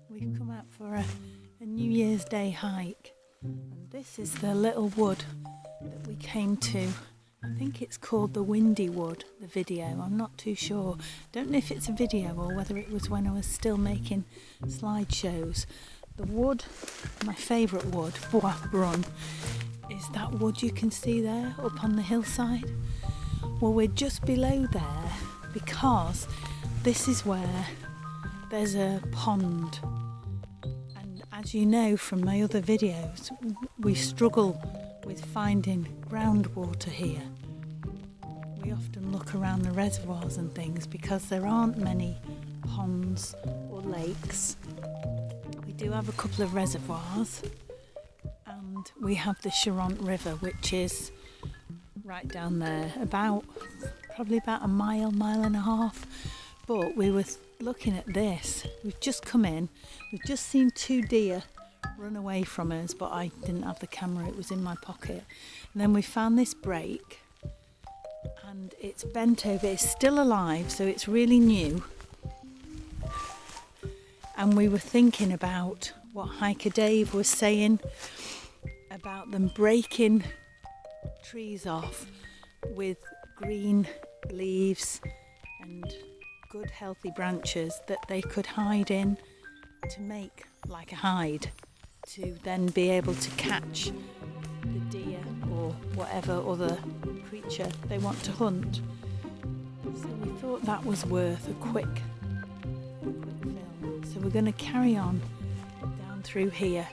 We've come out for a New Year's Day hike, and this is the little wood that we came to. I think it's called the Windy Wood, the video. I'm not too sure. Don't know if it's a video or whether it was when I was still making slideshows. The wood, my favourite wood, Bois Brun, is that wood you can see there up on the hillside. Well, we're just below there because this is where there's a pond. And as you know from my other videos, we struggle with finding groundwater here. We often look around the reservoirs and things because there aren't many ponds or lakes. We do have a couple of reservoirs, and we have the Charente River, which is right down there, probably about a mile and a half. But we were looking at this. We've just come in, we've just seen 2 deer run away from us, but I didn't have the camera, it was in my pocket. And then we found this break, and it's bent over. It's still alive, so it's really new. And we were thinking about what hiker Dave was saying about them breaking trees off with green leaves and good healthy branches that they could hide in to make like a hide, to then be able to catch the deer or whatever other creature they want to hunt. So we thought that was worth a quick film. So we're going to carry on down through here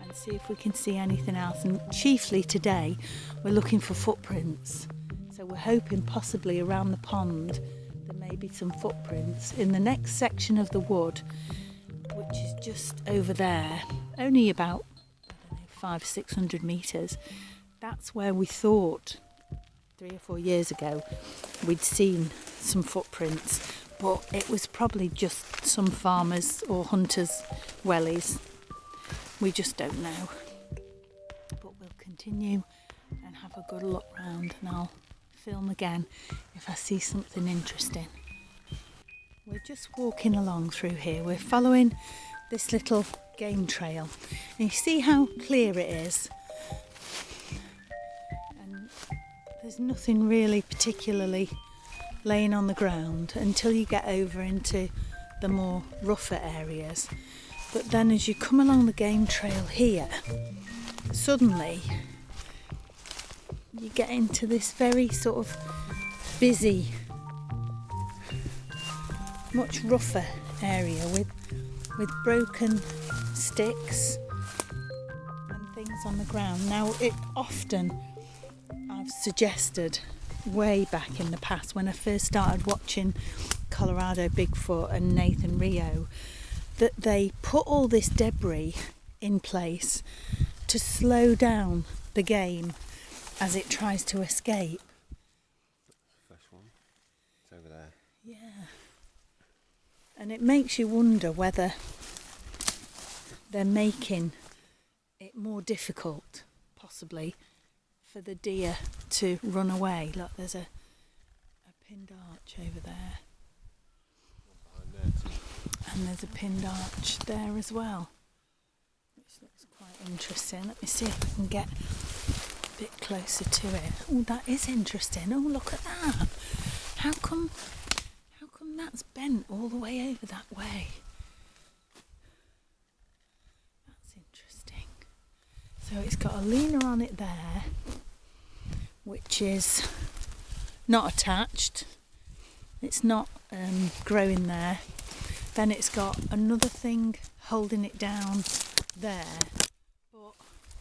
and see if we can see anything else. And chiefly today we're looking for footprints. So we're hoping possibly around the pond there may be some footprints in the next section of the wood, which is just over there, only about 500-600 metres. That's where we thought 3 or 4 years ago we'd seen some footprints, but it was probably just some farmers or hunters' wellies. We just don't know. But we'll continue and have a good look round, and I'll film again if I see something interesting. We're just walking along through here. We're following this little game trail, and you see how clear it is, and there's nothing really particularly laying on the ground until you get over into the more rougher areas. But then as you come along the game trail here, suddenly you get into this very sort of busy, much rougher area with broken sticks and things on the ground. Now, it often, I've suggested way back in the past when I first started watching Colorado Bigfoot and Nathan Rio, that they put all this debris in place to slow down the game as it tries to escape. First one, it's over there. Yeah. And it makes you wonder whether they're making it more difficult, possibly, for the deer to run away. Look, there's a pinned arch over there. Behind there too. And there's a pinned arch there as well, which looks quite interesting. Let me see if I can get a bit closer to it. Oh, that is interesting. Oh, look at that. How come that's bent all the way over that way? That's interesting. So it's got a leaner on it there, which is not attached. It's not growing there. Then it's got another thing holding it down there. But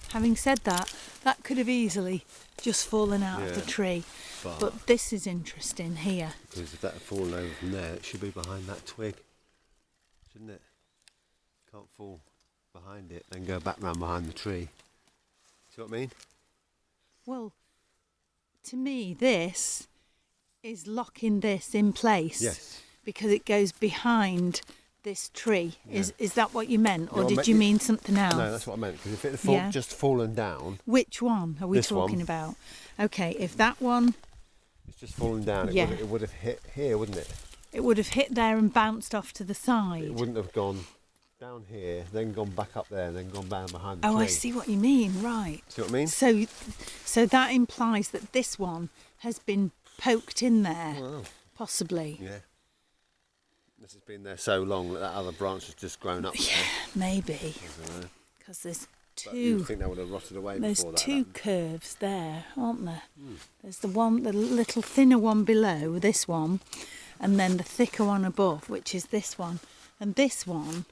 having said that, that could have easily just fallen out of the tree. But this is interesting here. Because if that had fallen over from there, it should be behind that twig, shouldn't it? Can't fall behind it, then go back round behind the tree. See what I mean? Well, to me, this is locking this in place. Yes. Because it goes behind this tree. Yeah. Is that what you meant, or Yeah, did you mean something else? No, that's what I meant. Because if it had just fallen down, Which one are we This talking one. about? Okay, if that one, it's just fallen down. Yeah. It would have hit here, wouldn't it? it would have hit there and bounced off to the side. It wouldn't have gone down here, then gone back up there, and then gone down behind the Oh, tree. I see what you mean. Right. See what I mean? So that implies that this one has been poked in there, Wow. possibly. Yeah. This has been there so long that other branch has just grown up. Yeah, maybe. I don't know. Because there's But you two. think that would have rotted away There's before that? two happened. curves there, aren't there? There's the little thinner one below, this one, and then the thicker one above, which is this one. And this one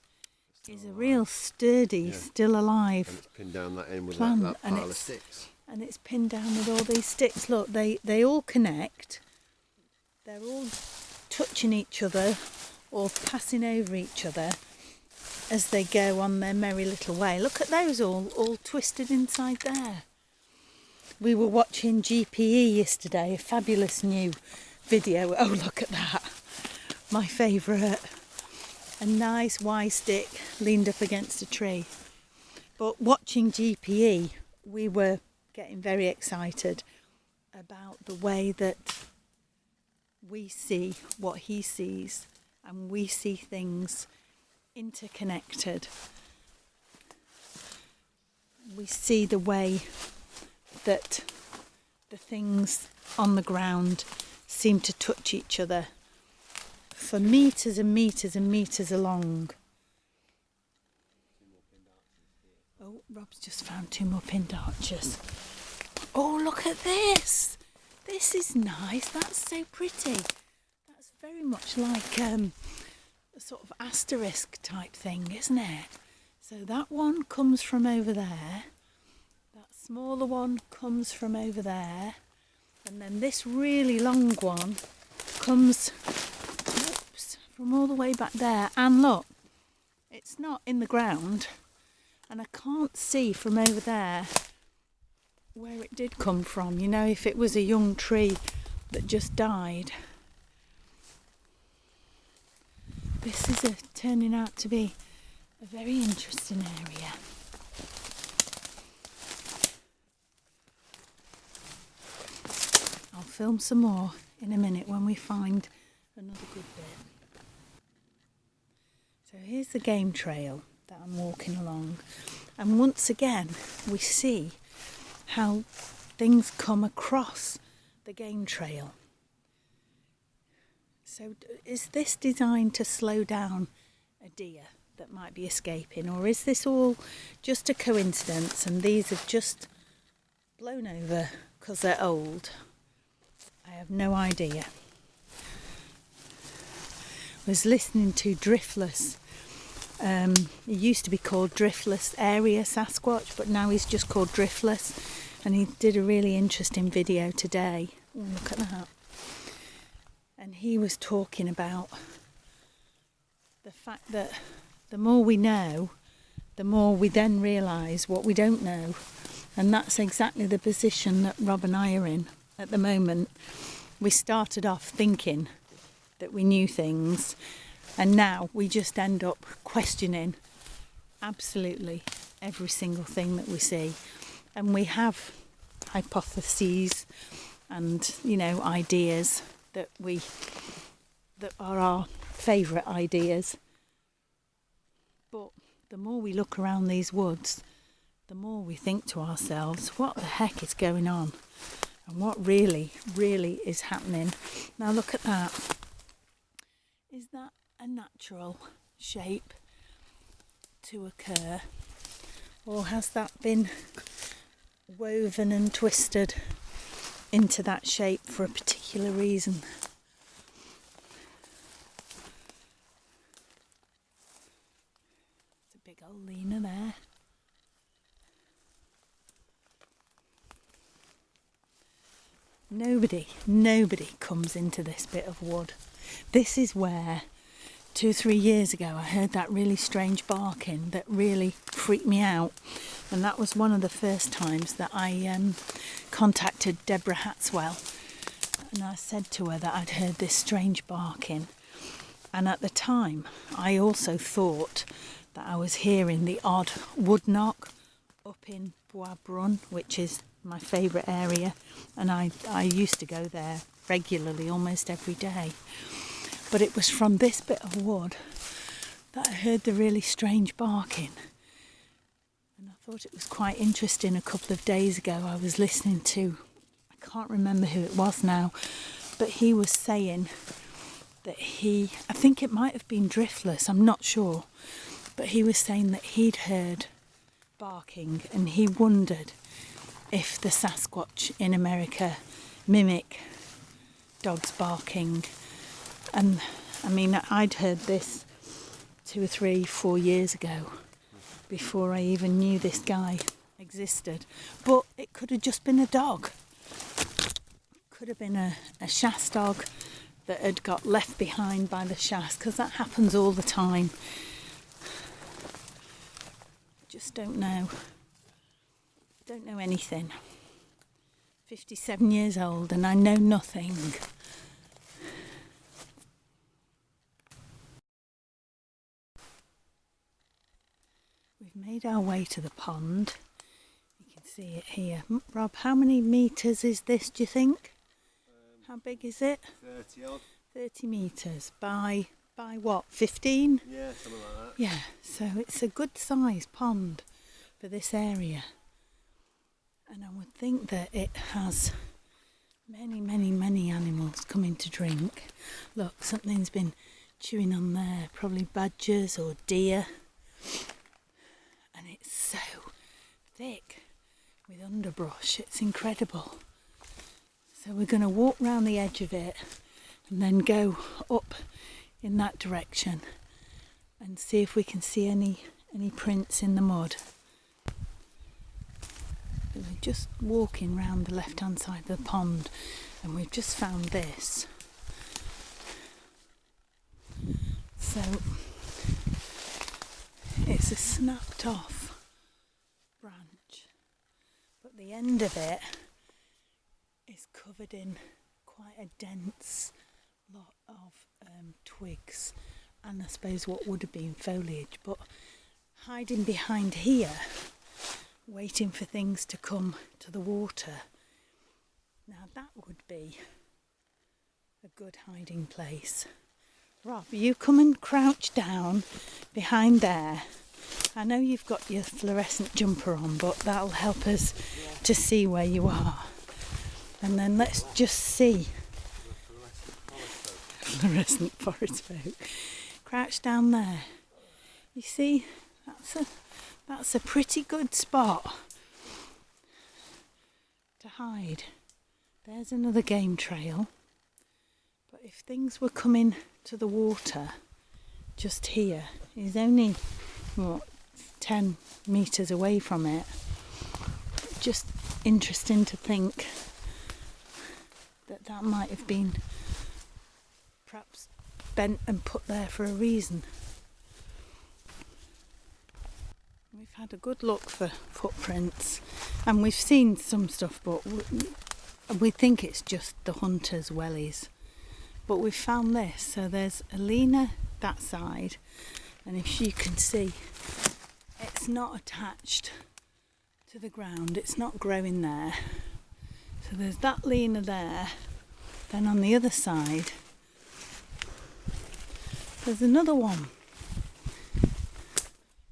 is a real sturdy, still alive And it's pinned down that end with plant, that and pile of it's- sticks. and it's pinned down with all these sticks. Look, they all connect. They're all touching each other or passing over each other as they go on their merry little way. Look at those all twisted inside there. We were watching GPE yesterday, a fabulous new video. Oh, look at that. My favourite. A nice Y stick leaned up against a tree. But watching GPE, we were getting very excited about the way that we see what he sees, and we see things interconnected. We see the way that the things on the ground seem to touch each other for metres and metres and metres along. Oh, Rob's just found 2 more pinned arches. Oh, look at this! This is nice. That's so pretty. That's very much like a sort of asterisk type thing, isn't it? So that one comes from over there. That smaller one comes from over there. And then this really long one comes from all the way back there. And look, it's not in the ground. And I can't see from over there where it did come from. You know, if it was a young tree that just died. This is turning out to be a very interesting area. I'll film some more in a minute when we find another good bit. So here's the game trail that I'm walking along, and once again we see how things come across the game trail. So is this designed to slow down a deer that might be escaping, or is this all just a coincidence and these have just blown over because they're old? I have no idea. I was listening to Driftless. It used to be called Driftless Area Sasquatch, but now he's just called Driftless, and he did a really interesting video today. Oh, look at that. And he was talking about the fact that the more we know, the more we then realise what we don't know. And that's exactly the position that Rob and I are in at the moment. We started off thinking that we knew things, and now we just end up questioning absolutely every single thing that we see. And we have hypotheses and, you know, ideas that are our favourite ideas. But the more we look around these woods, the more we think to ourselves, what the heck is going on? And what really, really is happening? Now look at that. Is that a natural shape to occur? Or has that been woven and twisted into that shape for a particular reason? It's a big old Lena there. Nobody comes into this bit of wood. This is where 2-3 years ago I heard that really strange barking that really freaked me out, and that was one of the first times that I contacted Deborah Hatswell, and I said to her that I'd heard this strange barking, And at the time, I also thought that I was hearing the odd wood knock up in Bois Brun, which is my favourite area, and I used to go there regularly, almost every day. But it was from this bit of wood that I heard the really strange barking. And I thought it was quite interesting. A couple of days ago I was listening to, I can't remember who it was now, but he was saying that I think it might have been Driftless, I'm not sure, but he was saying that he'd heard barking and he wondered if the Sasquatch in America mimic dogs barking. And I mean, I'd heard this 2 or 3, 4 years ago, before I even knew this guy existed. But it could have just been a dog. Could have been a chasse dog that had got left behind by the chasse, because that happens all the time. Just don't know. Don't know anything. 57 years old and I know nothing. We've made our way to the pond. You can see it here. Rob, how many metres is this, do you think? How big is it? 30 odd. 30 metres by what, 15? Yeah, something like that. Yeah, so it's a good sized pond for this area. And I would think that it has many, many, many animals coming to drink. Look, something's been chewing on there, probably badgers or deer. And it's so thick with underbrush, it's incredible. So we're going to walk round the edge of it and then go up in that direction and see if we can see any prints in the mud. We're just walking round the left hand side of the pond and we've just found this. So it's a snapped off branch, but the end of it is covered in quite a dense lot of twigs and I suppose what would have been foliage, but hiding behind here, waiting for things to come to the water. Now that would be a good hiding place. Rob, you come and crouch down behind there. I know you've got your fluorescent jumper on, but that'll help us to see where you are. And then let's just see. Fluorescent forest folk. Crouch down there. You see, that's a pretty good spot to hide. There's another game trail. But if things were coming to the water just here, is only 10 metres away from it. Just interesting to think that might have been perhaps bent and put there for a reason. We've had a good look for footprints and we've seen some stuff, but we think it's just the hunters' wellies. But we've found this, so there's a lena that side, and if you can see, it's not attached to the ground, it's not growing there. So there's that lena there, then on the other side there's another one,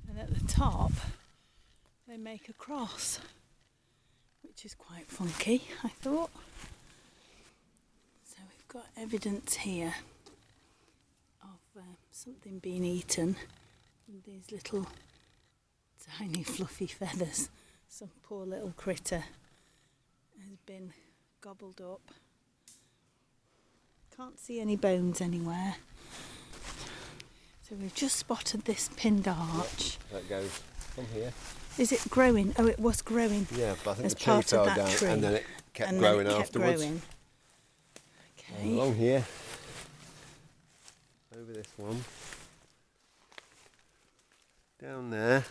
and at the top they make a cross, which is quite funky, I thought. So we've got evidence here of something being eaten, and these little tiny fluffy feathers. Some poor little critter has been gobbled up. Can't see any bones anywhere. So we've just spotted this pinned arch. That goes from here. Is it growing? Oh, it was growing. Yeah, but I think as the tree part fell of that down tree. and then it kept And growing then it kept afterwards. growing. Okay. Along here, over this one, down there,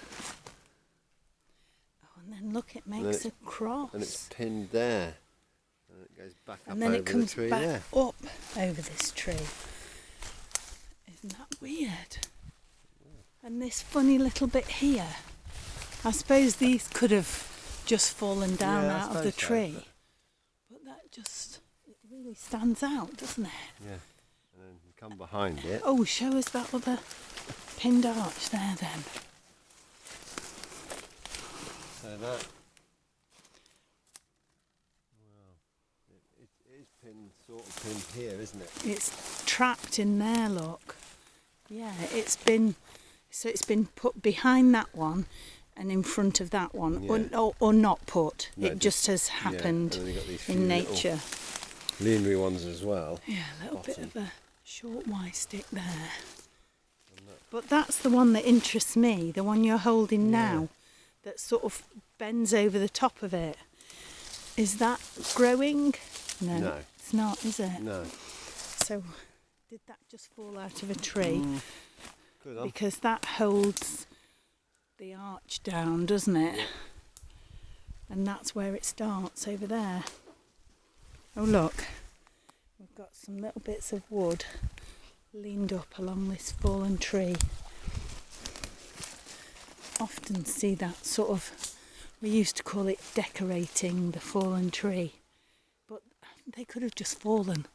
Oh, and then look, it makes a cross. and it's pinned there, and it goes back up And then over it comes the tree back there. up over this tree. Isn't that weird? And this funny little bit here, I suppose these could have just fallen down Yeah, I out of the suppose so, tree. But that just, it really stands out, doesn't it? Yeah. And then you come behind it. Oh, show us that other pinned arch there then. So that. Wow. It is pinned, sort of pinned here, isn't it? It's trapped in there, look. Yeah, it's been put behind that one and in front of that one, Yeah. or not put. No, it just has yeah, happened and then you've got these few in little nature. Leanery ones as well. Yeah, a little bit Bottom. of a short Y stick there. But that's the one that interests me, the one you're holding now, that sort of bends over the top of it. Is that growing? No, it's not, is it? No. So, did that just fall out of a tree? Good on. Because that holds the arch down, doesn't it? Yeah. And that's where it starts, over there. Oh look, we've got some little bits of wood leaned up along this fallen tree. Often see that sort of, we used to call it decorating the fallen tree, but they could have just fallen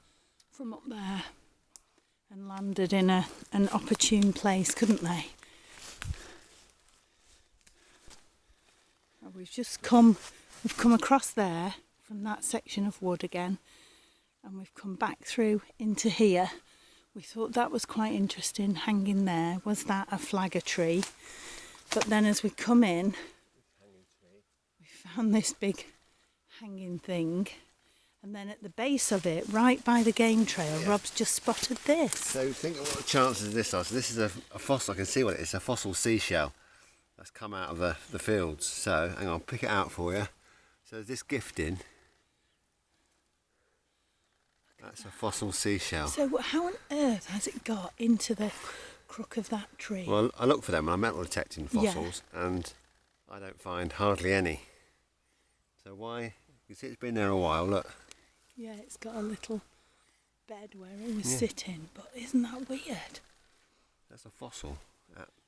from up there and landed in an opportune place, couldn't they? And we've come across there from that section of wood again, and we've come back through into here. We thought that was quite interesting, hanging there. Was that a flagger tree? But then as we come in, we found this big hanging thing. And then at the base of it, right by the game trail, Rob's just spotted this. So think of what the chances of this are. So this is a fossil, I can see what it is, a fossil seashell that's come out of the fields. So hang on, I'll pick it out for you. So there's this gifting. That's a fossil seashell. So how on earth has it got into the crook of that tree? Well, I look for them and I'm metal detecting fossils and I don't find hardly any. So why? You see it's been there a while, look. Yeah, it's got a little bed where it was sitting, but isn't that weird? That's a fossil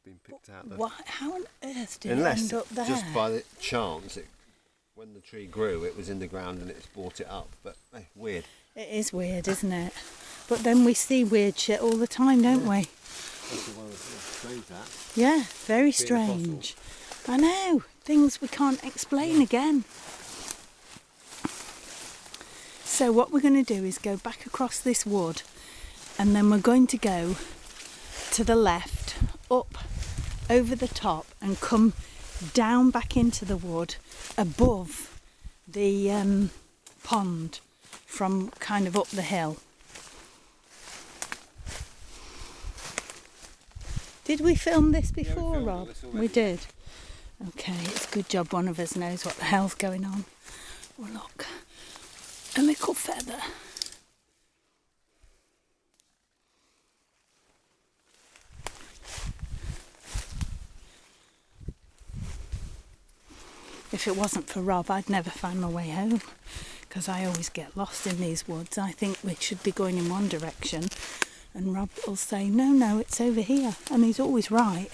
being picked out there. Why? How on earth did Unless it end up there? just by the chance, when the tree grew, it was in the ground and it's brought it up. But hey, weird. It is weird, isn't it? But then we see weird shit all the time, don't we? That's the one that's strange, that. Yeah, very Being a strange. I know, things we can't explain again. So what we're going to do is go back across this wood, and then we're going to go to the left, up over the top, and come down back into the wood above the pond from kind of up the hill. Did we film this before, filmed all Rob? this already. We did. Okay, it's a good job one of us knows what the hell's going on. Oh look, a little feather. If it wasn't for Rob, I'd never find my way home, because I always get lost in these woods. I think we should be going in one direction, and Rob will say, no, it's over here, and he's always right.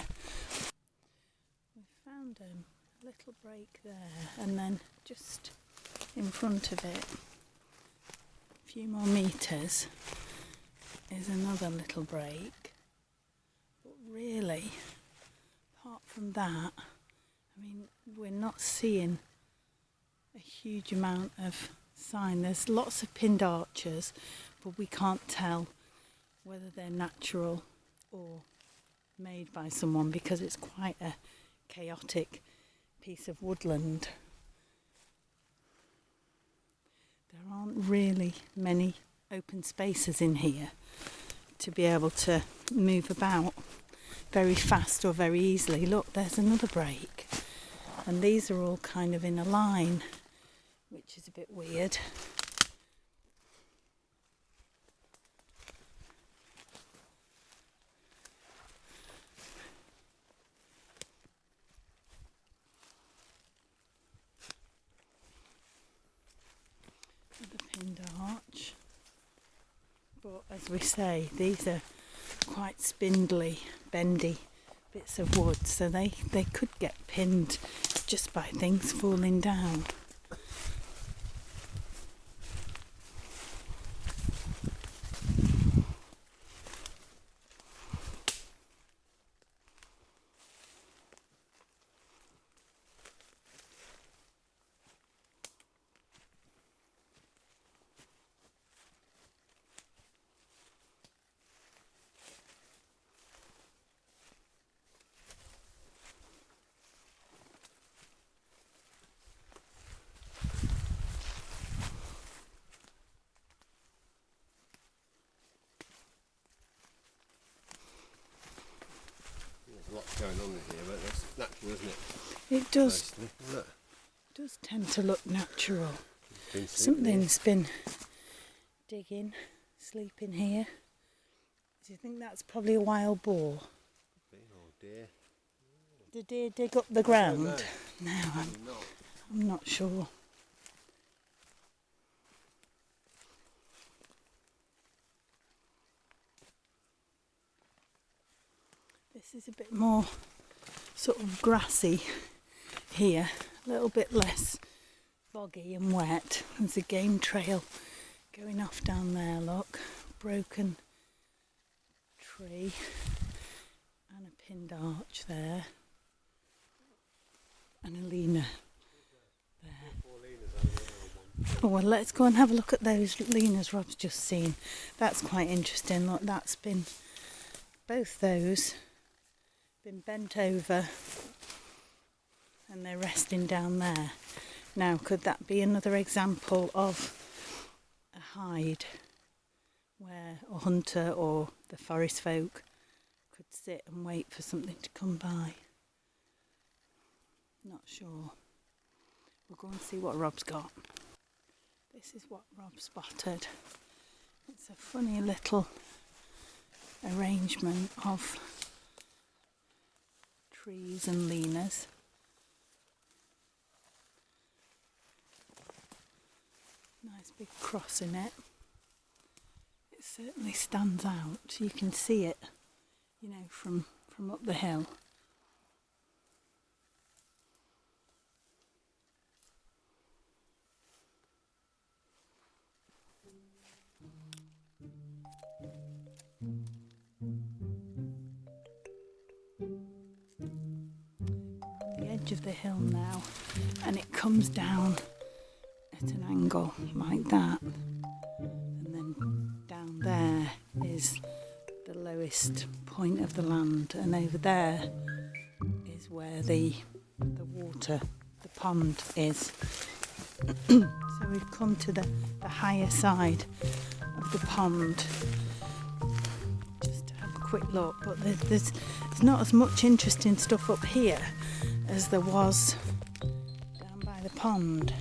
We found a little break there, and then just in front of it, a few more metres, is another little break. But really, apart from that, I mean, we're not seeing a huge amount of sign. There's lots of pinned arches, but we can't tell whether they're natural or made by someone, because it's quite a chaotic piece of woodland. There aren't really many open spaces in here to be able to move about very fast or very easily. Look, there's another break. And these are all kind of in a line, which is a bit weird. The pinned arch. But as we say, these are quite spindly, bendy bits of wood, so they could get pinned just by things falling down. There's lots going on in here, but that's natural, isn't it? It does. Mostly. Look, Does tend to look natural. been sleeping Something's been digging, sleeping here. Do you think that's probably a wild boar? here. Been all deer. Did deer dig up the ground? No, Probably not. I'm not sure. This is a bit more sort of grassy here, a little bit less boggy and wet. There's a game trail going off down there, look. Broken tree and a pinned arch there. And a leaner there. Oh, well, let's go and have a look at those leaners Rob's just seen. That's quite interesting. Look, that's been, both those, been bent over and they're resting down there. Now, could that be another example of a hide where a hunter or the forest folk could sit and wait for something to come by? Not sure. We'll go and see what Rob's got. This is what Rob spotted. It's a funny little arrangement of trees and leaners. Nice big cross in it. It certainly stands out. You can see it, you know, from up the hill. On the edge of the hill now, and it comes down at an angle like that, and then down there is the lowest point of the land, and over there is where the water, the pond is. So we've come to the higher side of the pond just to have a quick look, but there's not as much interesting stuff up here as there was down by the pond.